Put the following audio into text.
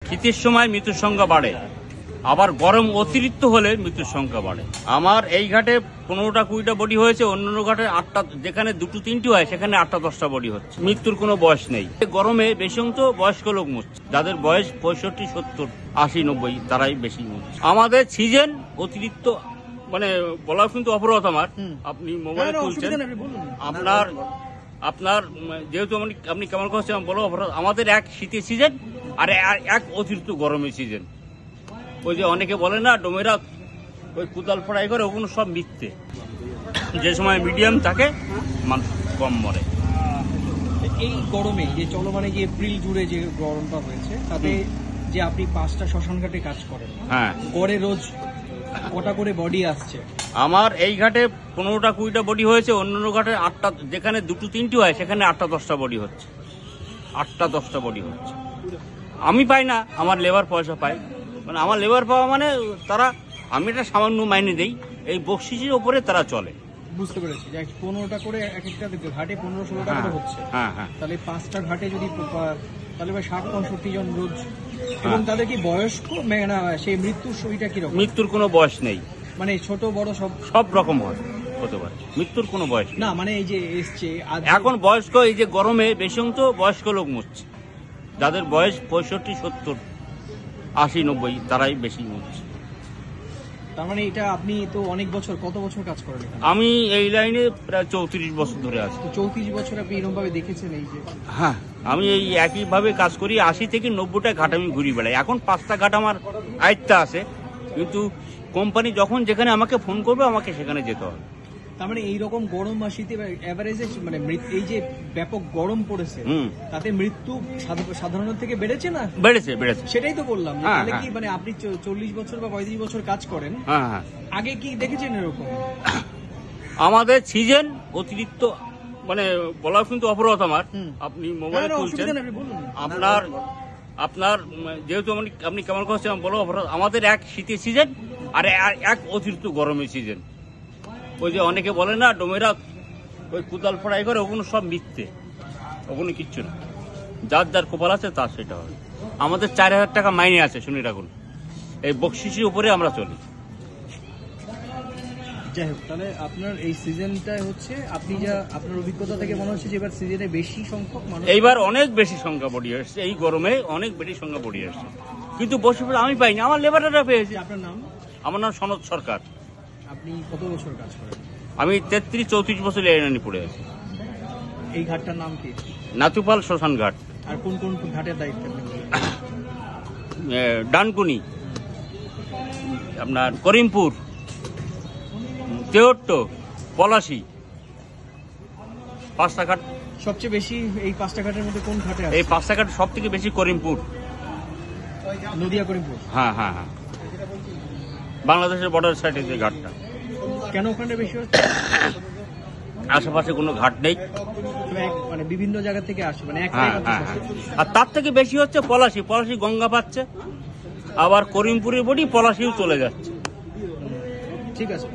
শীতের সময় মৃত্যুর সংখ্যা বাড়ে, আবার গরম অতিরিক্ত হলে মৃত্যুর সংখ্যা বাড়ে। আমার এই ঘাটে 15টা 20টা বডি হয়েছে, অন্যান্য ঘাটে 8টা, যেখানে 2টো 3টি হয় সেখানে 8টা 10টা বডি হচ্ছে। মৃত্যুর কোনো বয়স নেই। গরমে বেশি তো বয়স্ক লোক মরছে, যাদের বয়স 65, 70, 80, 90 তারাই বেশি মরছে। আমাদের সিজন অতিরিক্ত মানে বলা কিন্তু অপরাধ আমার। আপনি মোবাইল খুলছেন, আপনার যেহেতু আপনি কেমন করছেন বলো অপরাধ। আমাদের এক শীতের সিজন আর এক অতিরিক্ত গরমের সিজন। ওই যে অনেকে বলে না ডোমেরা ওই কুদাল ফড়াই করে, ওগুলো সব মিথ্যে। যে সময় মিডিয়াম থাকে মানুষ কম মরে। এই গরমে যে চলমানে যে এপ্রিল জুড়ে যে গরমটা হয়েছে তাতে যে আপনি 5টা শ্মশান ঘাটে কাজ করেন, হ্যাঁ, গড়ে রোজ কটা করে বডি আসছে? আমার এই ঘাটে 15টা 20টা বডি হয়েছে, অন্যান্য ঘাটে 8টা, যেখানে 2টো 3টি হয় সেখানে 8টা 10টা বডি হচ্ছে। 8টা 10টা বডি হচ্ছে। আমি পাই না, আমার লেবার পয়সা পাই। মানে আমার লেবার পাওয়া মানে তারা, আমি একটা সামান্য মাইনে দেই, এই বকশিসের ওপরে তারা চলে। বুঝতে পেরেছি। 15টা করে এক একটা ঘাটে 15-16টা করে হচ্ছে। হ্যাঁ হ্যাঁ। তাহলে 5টা ঘাটে যদি তাহলে 60-65 জন রোজ। এবং তাদের কি বয়স্ক না সেই মৃত্যুর সইটা কিরকম? মৃত্যুর কোনো বয়স নেই, মানে ছোট বড় সব রকম হতে পারে। মৃত্যুর কোনো বয়স না, মানে এই যে এসছে এখন বয়স্ক, এই যে গরমে বেশি তো বয়স্ক লোক মরছে, যাদের বয়স 65, 70, 80, 90 তারাই বেশি মরছে। তার মানে এটা আপনি তো অনেক বছর, কত বছর কাজ করেন? আমি এই লাইনে প্রায় 34 বছর ধরে আছি। 34 বছর আপনি এরকম ভাবে দেখেছেন এই যে? হ্যাঁ, আমি এই একইভাবে কাজ করি। 80 থেকে 90টা ঘাট আমি ঘুরি বেড়াই। এখন 5টা ঘাট আমার আয়ত্তে আছে, কিন্তু কোম্পানি যখন যেখানে আমাকে ফোন করবে আমাকে সেখানে যেতে হবে। তার মানে এইরকম গরম বা শীতে এভারেজে মানে এই যে ব্যাপক গরম পড়েছে তাতে মৃত্যু সাধারণ থেকে বেড়েছে না? বেড়েছে। সেটাই তো বললাম। তাহলে কি মানে আপনি 40 বছর বা 35 বছর কাজ করেন, আগে কি দেখেছেন এরকম? আমাদের সিজন অতিরিক্ত মানে বলা কিন্তু অপরাধ আমার। আপনি মোবাইল খুলছেন, আপনার যেহেতু আপনি কেমন করছেন বলো অপরাধ। আমাদের এক শীতের সিজন আর এক অতিরিক্ত গরমের সিজন। ওই যে অনেকে বলে না ডোমেরা ওই কুদাল ফড়াই করে, ওগুলো সব মিথ্যে, ওগুলো কিচ্ছু না। যার যার কপাল আছে তার সেটা হবে। আমাদের 4000 টাকা মাইনে আছে, শুনে রাখুন। এই বকশিসের উপরে আমরা চলি। যাই হোক, তাহলে আপনার এই সিজনটা হচ্ছে, আপনি যা আপনার অভিজ্ঞতা থেকে মনে হচ্ছে যে এবার সিজনে বেশি সংখ্যক মানুষ, এইবার অনেক বেশি সংখ্যা পড়ে আসছে। এই গরমে অনেক বেশি সংখ্যা পড়ে আসছে, কিন্তু বসে আমি পাইনি, আমার লেবাররা পেয়েছে। আপনার নাম? আমার নাম সনদ সরকার। আপনি কত বছর কাজ করেন? আমি 33-34 বছর লাইনে পড়ে আছি। এই ঘাটটার নাম কি? নাতুপাল শ্মশান ঘাট। আর কোন কোন ঘাটের দায়িত্ব? ডানকুনি, আপনার করিমপুর, তেহট্ট, পলাশী, 5টা ঘাট। সবচেয়ে বেশি এই 5টা ঘাটের মধ্যে কোন ঘাটে আছে? এই 5টা ঘাট সব থেকে বেশি করিমপুর, নদিয়া করিমপুর। হ্যাঁ হ্যাঁ হ্যাঁ, বাংলাদেশের বর্ডার সাইডে যে ঘাটটা। কেন ওখানে বেশি হচ্ছে? আশেপাশে কোনো ঘাট নেই, মানে বিভিন্ন জায়গা থেকে আসে, মানে আর তার থেকে বেশি হচ্ছে পলাশী গঙ্গা পাচ্ছে, আবার করিমপুরের বডি পলাশীও চলে যাচ্ছে। ঠিক আছে।